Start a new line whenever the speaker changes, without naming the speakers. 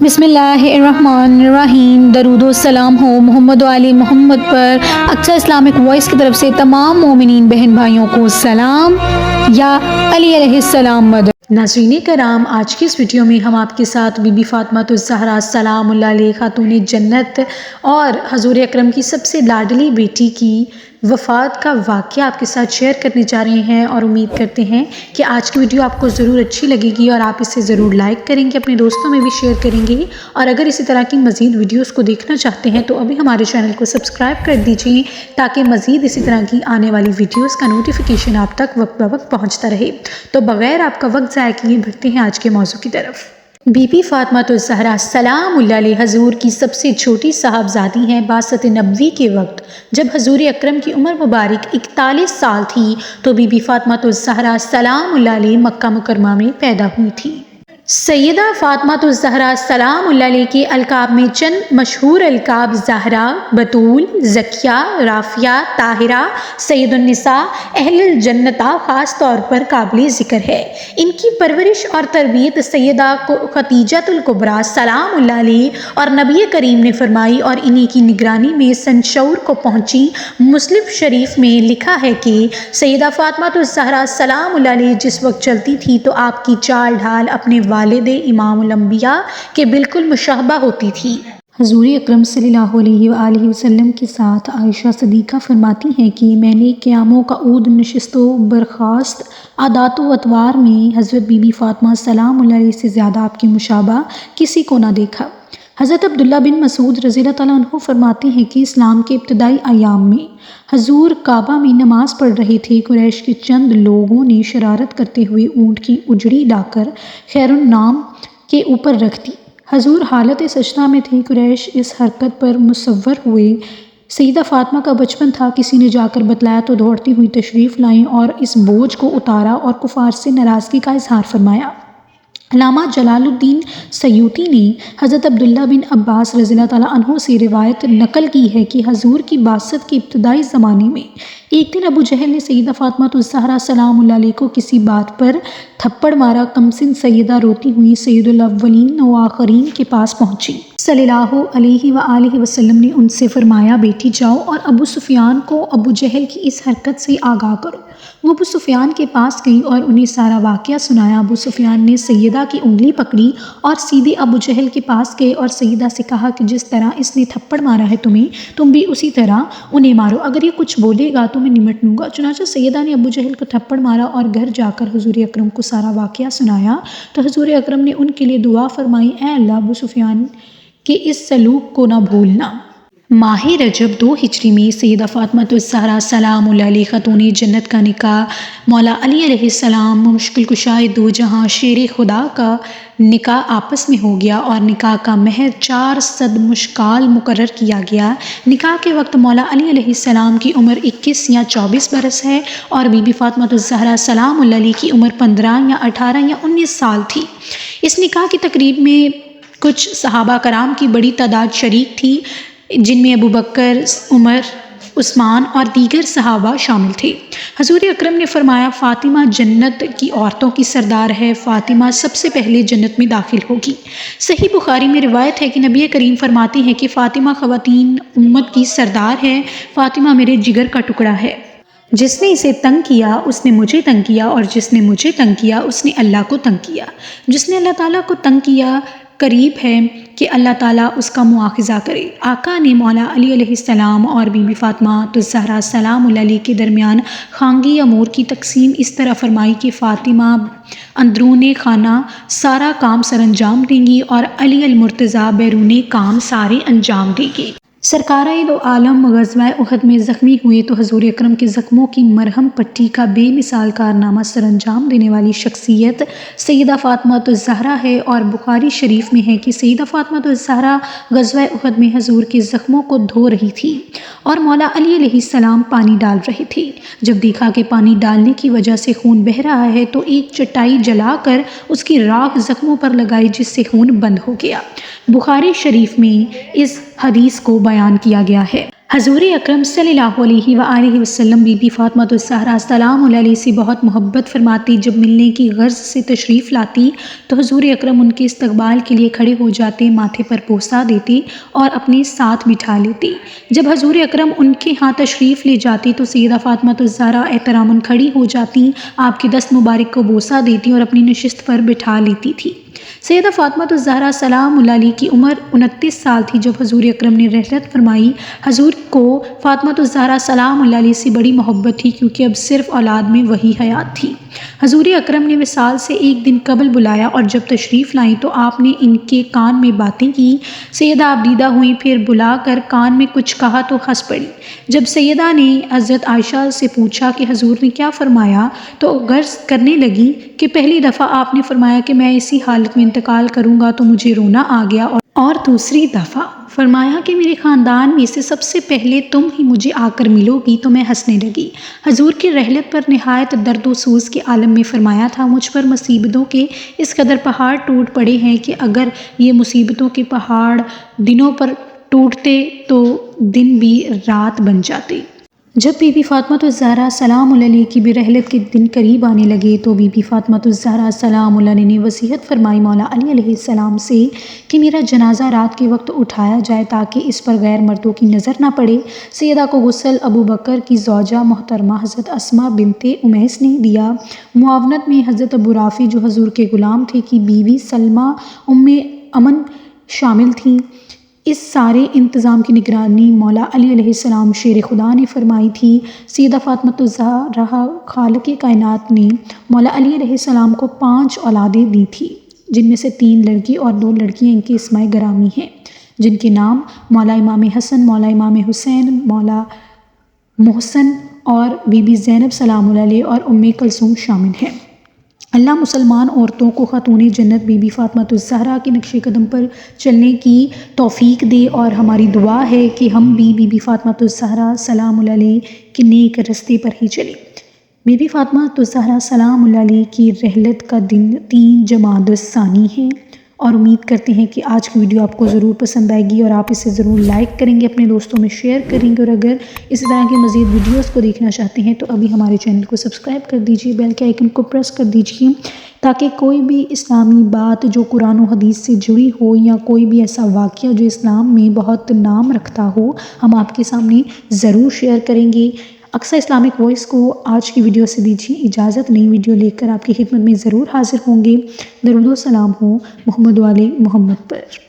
بسم اللہ الرحمن الرحیم۔ درود و سلام ہو محمد و آل محمد پر۔ اکثر اسلامک وائس کی طرف سے تمام مومنین بہن بھائیوں کو سلام۔ یا علی علیہ السلام مدد۔ ناظرین کرام، آج کی اس ویڈیو میں ہم آپ کے ساتھ بی بی فاطمہ الزہرا سلام اللہ علیہ خاتون جنت اور حضور اکرم کی سب سے لاڈلی بیٹی کی وفات کا واقعہ آپ کے ساتھ شیئر کرنے جا رہے ہیں، اور امید کرتے ہیں کہ آج کی ویڈیو آپ کو ضرور اچھی لگے گی اور آپ اسے ضرور لائک کریں گے، اپنے دوستوں میں بھی شیئر کریں گے، اور اگر اسی طرح کی مزید ویڈیوز کو دیکھنا چاہتے ہیں تو ابھی ہمارے چینل کو سبسکرائب کر دیجئے تاکہ مزید اسی طرح کی آنے والی ویڈیوز کا نوٹیفیکیشن آپ تک وقت بوقت پہنچتا رہے۔ تو بغیر آپ کا وقت ضائع کیے بڑھتے ہیں آج کے موضوع کی طرف۔ بی بی فاطمہ الزہرا سلام اللہ علیہ حضور کی سب سے چھوٹی صاحبزادی ہیں۔ بعثت نبوی کے وقت جب حضور اکرم کی عمر مبارک 41 سال تھی تو بی بی فاطمہ الزہرا سلام اللہ علیہ مکہ مکرمہ میں پیدا ہوئی تھی۔ سیدہ فاطمہ الزہرا سلام اللہ علیہ کے القاب میں چند مشہور القاب زہرا، بطول، زکیہ، رافعہ، طاہرہ، سید النساء، اہل الجنت خاص طور پر قابل ذکر ہے۔ ان کی پرورش اور تربیت سیدہ خدیجہ الکبریٰ سلام اللہ علیہ اور نبی کریم نے فرمائی اور انہی کی نگرانی میں سنشور کو پہنچی۔ مسلم شریف میں لکھا ہے کہ سیدہ فاطمہ الزہرا سلام اللہ علیہ جس وقت چلتی تھی تو آپ کی چال ڈھال اپنے والد امام الانبیاء کے بالکل مشابہ ہوتی تھی۔ حضور اکرم صلی اللہ علیہ وآلہ وسلم کے ساتھ عائشہ صدیقہ فرماتی ہیں کہ میں نے قیام و قعود، نشست و برخاست، عادات و اطوار میں حضرت بی بی فاطمہ سلام اللہ علیہ سے زیادہ آپ کے مشابہ کسی کو نہ دیکھا۔ حضرت عبداللہ بن مسعود رضی اللہ تعالیٰ عنہ فرماتے ہیں کہ اسلام کے ابتدائی ایام میں حضور کعبہ میں نماز پڑھ رہے تھے۔ قریش کے چند لوگوں نے شرارت کرتے ہوئے اونٹ کی اجڑی لا کر خیر النام کے اوپر رکھ دی۔ حضور حالت سجدہ میں تھے۔ قریش اس حرکت پر مصور ہوئے۔ سیدہ فاطمہ کا بچپن تھا، کسی نے جا کر بتلایا تو دوڑتی ہوئی تشریف لائیں اور اس بوجھ کو اتارا اور کفار سے ناراضگی کا اظہار فرمایا۔ علامہ جلال الدین سیوطی نے حضرت عبداللہ بن عباس رضی اللہ تعالیٰ عنہ سے روایت نقل کی ہے کہ حضور کی بعثت کے ابتدائی زمانے میں ایک دن ابو جہل نے سیدہ فاطمہ الزہرا سلام اللہ علیہ کو کسی بات پر تھپڑ مارا۔ کمسن سیدہ روتی ہوئی سید الاولین و آخرین کے پاس پہنچی۔ صلی اللہ علیہ وآلہ وسلم نے ان سے فرمایا، بیٹی جاؤ اور ابو سفیان کو ابو جہل کی اس حرکت سے آگاہ کرو۔ وہ ابو سفیان کے پاس گئی اور انہیں سارا واقعہ سنایا۔ ابو سفیان نے سیدہ کی انگلی پکڑی اور سیدھے ابو جہل کے پاس گئے اور سیدہ سے کہا کہ جس طرح اس نے تھپڑ مارا ہے تمہیں، تم بھی اسی طرح انہیں مارو، اگر یہ کچھ بولے گا تو میں نمٹ لوں گا۔ چنانچہ سیدہ نے ابو جہل کو تھپڑ مارا اور گھر جا کر حضور اکرم کو سارا واقعہ سنایا تو حضور اکرم نے ان کے لیے دعا فرمائی، اے اللہ ابو سفیان کے اس سلوک کو نہ بھولنا۔ ماہ رجب 2 ہجری میں سیدہ فاطمہ الزہرا سلام اللہ علیہ خاتون جنت کا نکاح مولا علی علیہ السلام مشکل کشائے دو جہاں شیر خدا کا نکاح آپس میں ہو گیا اور نکاح کا مہر 400 مشکال مقرر کیا گیا۔ نکاح کے وقت مولا علی علیہ السلام کی عمر 21 یا 24 برس ہے اور بی بی فاطمہ الزہرا سلام اللہ علیہ کی عمر 15 یا 18 یا 19 سال تھی۔ اس نکاح کی تقریب میں کچھ صحابہ کرام کی بڑی تعداد شریک تھی، جن میں ابو بکر، عمر، عثمان اور دیگر صحابہ شامل تھے۔ حضور اکرم نے فرمایا، فاطمہ جنت کی عورتوں کی سردار ہے، فاطمہ سب سے پہلے جنت میں داخل ہوگی۔ صحیح بخاری میں روایت ہے کہ نبی کریم فرماتے ہیں کہ فاطمہ خواتین امت کی سردار ہے، فاطمہ میرے جگر کا ٹکڑا ہے۔ جس نے اسے تنگ کیا اس نے مجھے تنگ کیا، اور جس نے مجھے تنگ کیا اس نے اللہ کو تنگ کیا۔ جس نے اللہ تعالیٰ کو تنگ کیا قریب ہے کہ اللہ تعالیٰ اس کا مواخذہ کرے۔ آقا نے مولا علی علیہ السلام اور بی بی فاطمہ الزہرا سلام اللہ علیہ کے درمیان خانگی امور کی تقسیم اس طرح فرمائی کہ فاطمہ اندرون خانہ سارا کام سر انجام دیں گی اور علی المرتضیٰ بیرون کام سارے انجام دیں گے۔ سرکارہ دو عالم غزوہ احد میں زخمی ہوئے تو حضور اکرم کے زخموں کی مرہم پٹی کا بے مثال کارنامہ سر انجام دینے والی شخصیت سیدہ فاطمہ الزہرا ہے، اور بخاری شریف میں ہے کہ سیدہ فاطمہ الزہرا غزوہ احد میں حضور کے زخموں کو دھو رہی تھی اور مولا علی علیہ السلام پانی ڈال رہے تھے۔ جب دیکھا کہ پانی ڈالنے کی وجہ سے خون بہہ رہا ہے تو ایک چٹائی جلا کر اس کی راکھ زخموں پر لگائی، جس سے خون بند ہو گیا۔ بخاری شریف میں اس حدیث کو بیان کیا گیا ہے۔ حضور اکرم صلی اللہ علیہ وآلہ وسلم بی بی فاطمہ الزہرا سلام علیہ سے بہت محبت فرماتی۔ جب ملنے کی غرض سے تشریف لاتی تو حضور اکرم ان کے استقبال کے لیے کھڑے ہو جاتے، ماتھے پر بوسہ دیتے اور اپنے ساتھ بٹھا لیتے۔ جب حضور اکرم ان کے ہاں تشریف لے جاتے تو سیدہ فاطمہ الزہرا احتراماً کھڑی ہو جاتی، آپ کے دست مبارک کو بوسہ دیتی اور اپنی نشست پر بٹھا لیتی تھی۔ سیدہ فاطمہ الزہرا سلام علیہ کی عمر 29 سال تھی جب حضور اکرم نے رحلت فرمائی۔ حضور کو فاطمہ الزہرا سلام علیہ سے بڑی محبت تھی کیونکہ اب صرف اولاد میں وہی حیات تھی۔ حضور اکرم نے وصال سے ایک دن قبل بلایا اور جب تشریف لائیں تو آپ نے ان کے کان میں باتیں کی۔ سیدہ آبدیدہ ہوئیں، پھر بلا کر کان میں کچھ کہا تو ہنس پڑی۔ جب سیدہ نے حضرت عائشہ سے پوچھا کہ حضور نے کیا فرمایا تو غرض کرنے لگی کہ پہلی دفعہ آپ نے فرمایا کہ میں اسی حالت میں انتقال کروں گا تو مجھے رونا آ گیا، اور دوسری دفعہ فرمایا کہ میرے خاندان میں سے سب سے پہلے تم ہی مجھے آ کر ملو گی تو میں ہنسنے لگی۔ حضور کی رحلت پر نہایت درد و سوز کے عالم میں فرمایا تھا، مجھ پر مصیبتوں کے اس قدر پہاڑ ٹوٹ پڑے ہیں کہ اگر یہ مصیبتوں کے پہاڑ دنوں پر ٹوٹتے تو دن بھی رات بن جاتے۔ جب بی بی فاطمہ الزہرا سلام علیہ کی برحلت کے دن قریب آنے لگے تو بی بی فاطمہ الزہرا سلام علیہ نے وصیت فرمائی مولا علی علیہ السلام سے کہ میرا جنازہ رات کے وقت اٹھایا جائے تاکہ اس پر غیر مردوں کی نظر نہ پڑے۔ سیدہ کو غسل ابو بکر کی زوجہ محترمہ حضرت اسماء بنت امیس نے دیا۔ معاونت میں حضرت ابو رافع جو حضور کے غلام تھے کی بیوی سلمہ ام امن شامل تھیں۔ اس سارے انتظام کی نگرانی مولا علی علیہ السلام شیر خدا نے فرمائی تھی۔ سیدہ فاطمہ الزہرا خالق کائنات نے مولا علی علیہ السلام کو 5 اولادیں دی تھی، جن میں سے 3 لڑکی اور 2 لڑکیاں ان کے اسماء گرامی ہیں، جن کے نام مولا امام حسن، مولا امام حسین، مولا محسن اور بی بی زینب سلام علیہ اور ام کلثوم شامل ہیں۔ اللہ مسلمان عورتوں کو خاتون جنت بی بی فاطمہ الزہرا کے نقش قدم پر چلنے کی توفیق دے، اور ہماری دعا ہے کہ ہم بھی بی بی فاطمہ الزہرا سلام علیہ کے نیک رستے پر ہی چلیں۔ بی بی فاطمہ الزہرا سلام علیہ کی رحلت کا دن 3 جمادی الثانی ہے، اور امید کرتے ہیں کہ آج کی ویڈیو آپ کو ضرور پسند آئے گی اور آپ اسے ضرور لائک کریں گے، اپنے دوستوں میں شیئر کریں گے، اور اگر اسی طرح کی مزید ویڈیوز کو دیکھنا چاہتے ہیں تو ابھی ہمارے چینل کو سبسکرائب کر دیجئے، بیل کے آئیکن کو پریس کر دیجئے تاکہ کوئی بھی اسلامی بات جو قرآن و حدیث سے جڑی ہو یا کوئی بھی ایسا واقعہ جو اسلام میں بہت نام رکھتا ہو ہم آپ کے سامنے ضرور شیئر کریں گے۔ اقصی اسلامک وائس کو آج کی ویڈیو سے دیجیے اجازت، نئی ویڈیو لے کر آپ کی خدمت میں ضرور حاضر ہوں گے۔ درود و سلام ہو محمد و آل محمد پر۔